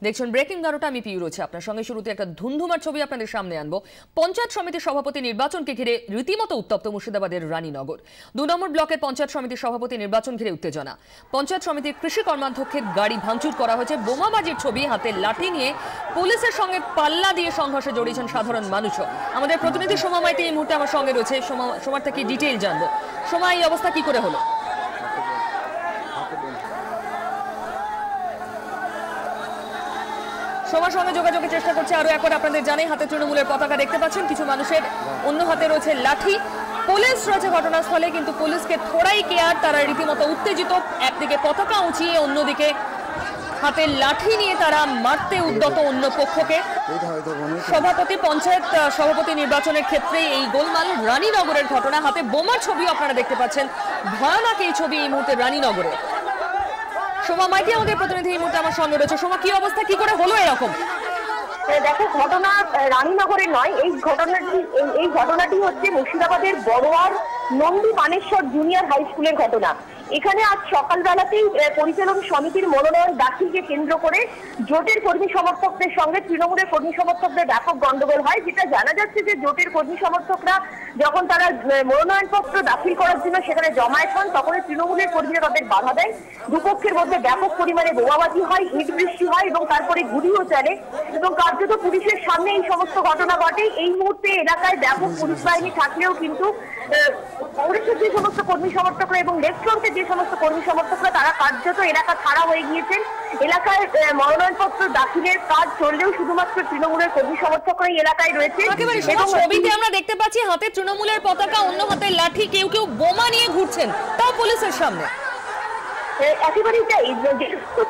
দেখছেন ব্রেকিং ১১টা। আমি পিউ রয়েছে আপনার সঙ্গে। শুরুতে একটা ধুমধুমার ছবি আপনাদের সামনে আনবো। পঞ্চায়েত সমিতির সভাপতি নির্বাচনকে ঘিরে রীতিমতো উত্তপ্ত মুর্শিদাবাদের রানীনগর। ২ নম্বর ব্লকের পঞ্চায়েত সমিতির সভাপতি নির্বাচন ঘিরে উত্তেজনা। পঞ্চায়েত সমিতির কৃষি কর্মাধ্যক্ষের গাড়ি ভাঙচুর করা হয়েছে। বোমাবাজির ছবি, হাতে লাঠি নিয়ে পুলিশের সঙ্গে পাল্লা দিয়ে সংঘর্ষে জড়িয়েছেন সাধারণ মানুষও। আমাদের প্রতিনিধি সোমা মাইতি এই মুহূর্তে আমার সঙ্গে রয়েছে। সোমার থেকে ডিটেইল জানবো। সোমা, এই অবস্থা কি করে হলো? সবার সঙ্গে যোগাযোগের চেষ্টা করছে। আরো একবার আপনাদের জানাই, হাতে তৃণমূলের পতাকা দেখতে পাচ্ছেন, কিছু মানুষের অন্য হাতে রয়েছে লাঠি। পুলিশ রয়েছে ঘটনাস্থলে, কিন্তু পুলিশকে থোড়াই কেয়ার, তারা রীতিমতো উত্তেজিত। একদিকে পতাকা উঁচিয়ে, অন্যদিকে হাতে লাঠি নিয়ে তারা মারতে উদ্যত অন্য পক্ষকে। সভাপতি, পঞ্চায়েত সভাপতি নির্বাচনের ক্ষেত্রে এই গোলমাল। রানীনগরের ঘটনা, হাতে বোমার ছবি আপনারা দেখতে পাচ্ছেন। ভয়ানক এই ছবি এই মুহূর্তে রানীনগরে। সোমা মাইতি আমাদের প্রতিনিধি এই মুহূর্তে আমার সঙ্গে রয়েছে। সোমা, কি অবস্থা, কি করে হলো এরকম? দেখো, ঘটনা রানীনগরে নয়, এই ঘটনাটি হচ্ছে মুর্শিদাবাদের বড়োয়ার নন্দী বানেশ্বর জুনিয়র হাই স্কুলের ঘটনা। এখানে আজ সকালবেলাতেই পরিচালন সমিতির মনোনয়ন দাখিলকে কেন্দ্র করে জোটের কর্মী সমর্থকদের সঙ্গে তৃণমূলের কর্মী সমর্থকদের ব্যাপক গন্ডগোল হয়। যেটা জানা যাচ্ছে যে জোটের কর্মী সমর্থকরা যখন তারা মনোনয়নপত্র দাখিল করার জন্য সেখানে জমায়েত হন, তখন তৃণমূলের কর্মীরা তাদের বাধা দেয়। দুপক্ষের মধ্যে ব্যাপক পরিমাণে বোমাবাজি হয়, ইট বৃষ্টি হয় এবং তারপরে গুলিও চলে এবং কার্যত পুলিশের সামনে এই সমস্ত ঘটনা ঘটে। এই মুহূর্তে এলাকায় ব্যাপক পুলিশ বাহিনী থাকলেও কিন্তু কংগ্রেসের যে সমস্ত কর্মী সমর্থকরা এবং লেফট ফ্রন্টের যে সমস্ত কর্মী সমর্থকরা তারা কার্যত এলাকা ছাড়া হয়ে গিয়েছেন। এলাকায় মনোনয়নপত্র দাখিলের কাজ চললেও শুধুমাত্র তৃণমূলের কর্মী সমর্থকরাই এলাকায় রয়েছে। ছবিতে আমরা দেখতে পাচ্ছি হাতে তৃণমূলের পতাকা, অন্য হাতে লাঠি, কেউ কেউ বোমা নিয়ে ঘুরছেন, তাও পুলিশের সামনে। একেবারেই তাই।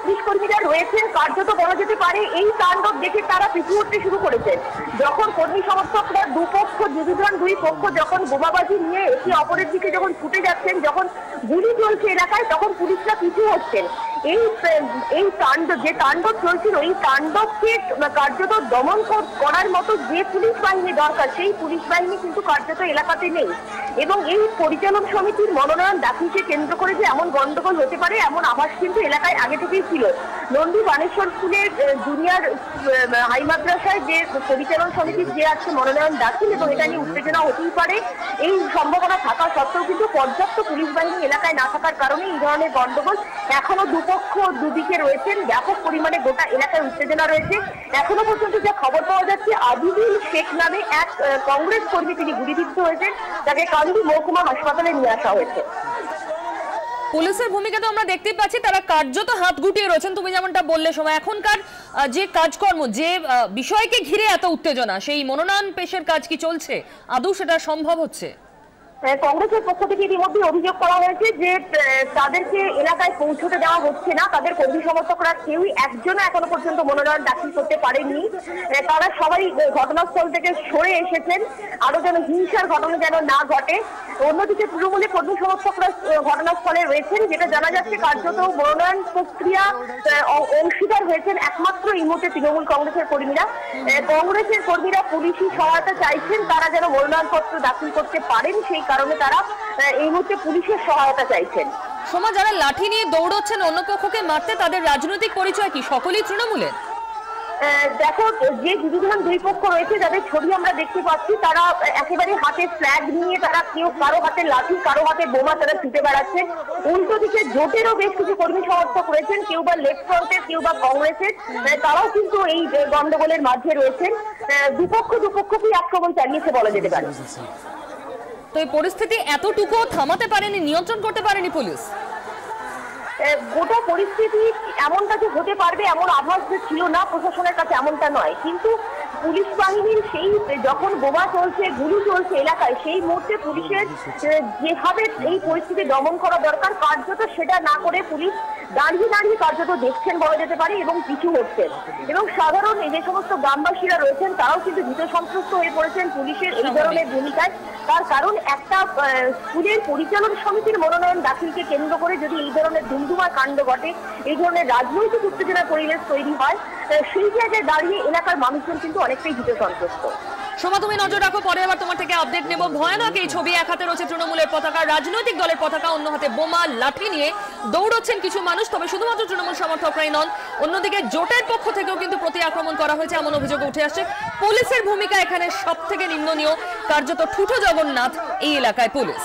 পুলিশ কর্মীরা রয়েছেন, কার্যত বলা যেতে পারে এই তাণ্ডব দেখে তারা পিছু উঠতে শুরু করেছেন। যখন কর্মী সমর্থকরা দুই পক্ষ যখন বোমাবাজি নিয়ে একে অপরের দিকে যখন ছুটে যাচ্ছেন, যখন গুলি চলছে এলাকায়, তখন পুলিশরা পিছু হচ্ছেন। এই তাণ্ডব চলছিল, এই তাণ্ডবকে কার্যত দমন করার মতো যে পুলিশ বাহিনী দরকার, সেই পুলিশ বাহিনী কিন্তু কার্যত এলাকাতে নেই। এবং এই পরিচালন সমিতির মনোনয়ন দাখিলকে কেন্দ্র করে যে এমন গন্ডগোল হতে পারে এমন আভাস কিন্তু এলাকায় আগে থেকেই ছিল। নন্দী বানেশ্বর স্কুলের জুনিয়র হাই মাদ্রাসায় যে পরিচালন সমিতির যে আছে মনোনয়ন দাখিল, এবং এটা নিয়ে উত্তেজনা হতেই পারে এই সম্ভাবনা থাকা সত্ত্বেও কিন্তু পর্যাপ্ত পুলিশ বাহিনী এলাকায় না থাকার কারণে এই ধরনের গন্ডগোল। এখনো দুপক্ষ দুদিকে রয়েছেন, ব্যাপক পরিমাণে গোটা এলাকায় উত্তেজনা রয়েছে। এখনো পর্যন্ত যা খবর পাওয়া যাচ্ছে, আবিদুল শেখ নামে এক কংগ্রেস কর্মী তিনি গুলিবিদ্ধ হয়েছেন, তাকে কান্দি মহকুমা হাসপাতালে নিয়ে আসা হয়েছে। পুলিশের ভূমিকা তো আমরা দেখতে পাচ্ছি, তারা কার্যত হাত গুটিয়ে রয়েছেন। তুমি যেমনটা বললে সময়, এখনকার যে কাজকর্ম, যে বিষয়কে ঘিরে এত উত্তেজনা, সেই মনোনয়ন পেশের কাজ কি চলছে? আদৌ সেটা সম্ভব হচ্ছে? কংগ্রেসের পক্ষ থেকে ইতিমধ্যে অভিযোগ করা হয়েছে যে তাদেরকে এলাকায় পৌঁছতে দেওয়া হচ্ছে না। তাদের কর্মী সমর্থকরা কেউই একজনও এখনো পর্যন্ত মনোনয়ন দাখিল করতে পারেনি। তারা সবাই ঘটনাস্থল থেকে সরে এসেছেন, আরো যেন হিংসার ঘটনা যেন না ঘটে। অন্যদিকে তৃণমূলের কর্মী সমর্থকরা ঘটনাস্থলে রয়েছেন। যেটা জানা যাচ্ছে, কার্যত মনোনয়ন প্রক্রিয়া অংশীদার হয়েছেন একমাত্র এই মুহূর্তে তৃণমূল কংগ্রেসের কর্মীরা। কংগ্রেসের কর্মীরা পুলিশি সহায়তা চাইছেন, তারা যেন মনোনয়নপত্র দাখিল করতে পারেন, সেই কারণে তারা এই মুহূর্তে পুলিশের সহায়তা চাইছেন। সোমা, যারা লাঠি নিয়ে দৌড়চ্ছেন অন্য পক্ষকে মারতে, তাদের রাজনৈতিক পরিচয় কি? সকলেই তৃণমূলের? দেখো, যে বিরোধী দুই পক্ষ রয়েছে যাদের ছবি আমরা দেখতে পাচ্ছি, তারা একেবারে হাতে ফ্ল্যাগ নিয়ে, তারা কেউ কারো হাতে লাঠি, কারো হাতে বোমা তারা ছুটে বেড়াচ্ছেন। উল্টো দিকে জোটেরও বেশ কিছু কর্মী সমর্থক রয়েছেন, কেউ বা লেফট ফ্রন্টের, কেউ বা কংগ্রেসের, তারাও কিন্তু এই গন্ডগোলের মাঝে রয়েছেন। দুপক্ষকেই আক্রমণ চালিয়েছে বলা যেতে পারে। তো এই পরিস্থিতি এতটুকু থামাতে পারেনি, নিয়ন্ত্রণ করতে পারেনি পুলিশ? গোটা পরিস্থিতি এমনটা যে হতে পারবে এমন আভাস যে ছিল না প্রশাসনের কাছে, এমনটা নয়। কিন্তু পুলিশ বাহিনীর সেই যখন বোমা চলছে, গুলি চলছে এলাকায়, সেই মুহূর্তে পুলিশের যেভাবে এই পরিস্থিতি দমন করা দরকার, কার্যত সেটা না করে পুলিশ দাঁড়িয়ে দাঁড়িয়ে কার্যত দেখছেন বলা যেতে পারে এবং পিছু হচ্ছেন। এবং সাধারণ যে সমস্ত গ্রামবাসীরা রয়েছেন তারাও কিন্তু ভীত সন্ত্রস্ত হয়ে পড়েছেন পুলিশের এই ধরনের ভূমিকায়। তার কারণ, একটা স্কুলের পরিচালন সমিতির মনোনয়ন দাখিলকে কেন্দ্র করে যদি এই ধরনের ধুমধুমার কাণ্ড ঘটে, এই ধরনের রাজনৈতিক উত্তেজনার পরিবেশ তৈরি হয়, সেই জায়গায় দাঁড়িয়ে এলাকার মানুষজন কিন্তু অনেকটাই ভীত সন্ত্রস্ত। সোমা, তুমি নজর রাখো, পরে আবার তোমার থেকে আপডেট নেব। ভয়ানক এই ছবি, এক হাতে রয়েছে তৃণমূলের পতাকা, রাজনৈতিক দলের পতাকা, অন্য হাতে বোমা লাঠি নিয়ে দৌড়চ্ছেন কিছু মানুষ। তবে শুধুমাত্র তৃণমূল সমর্থকরাই নন, অন্যদিকে জোটের পক্ষ থেকেও কিন্তু প্রতি আক্রমণ করা হয়েছে এমন অভিযোগ উঠে আসছে। পুলিশের ভূমিকা এখানে সব থেকে নিন্দনীয়, কার্যত ঠুটো জগন্নাথ এই এলাকায় পুলিশ।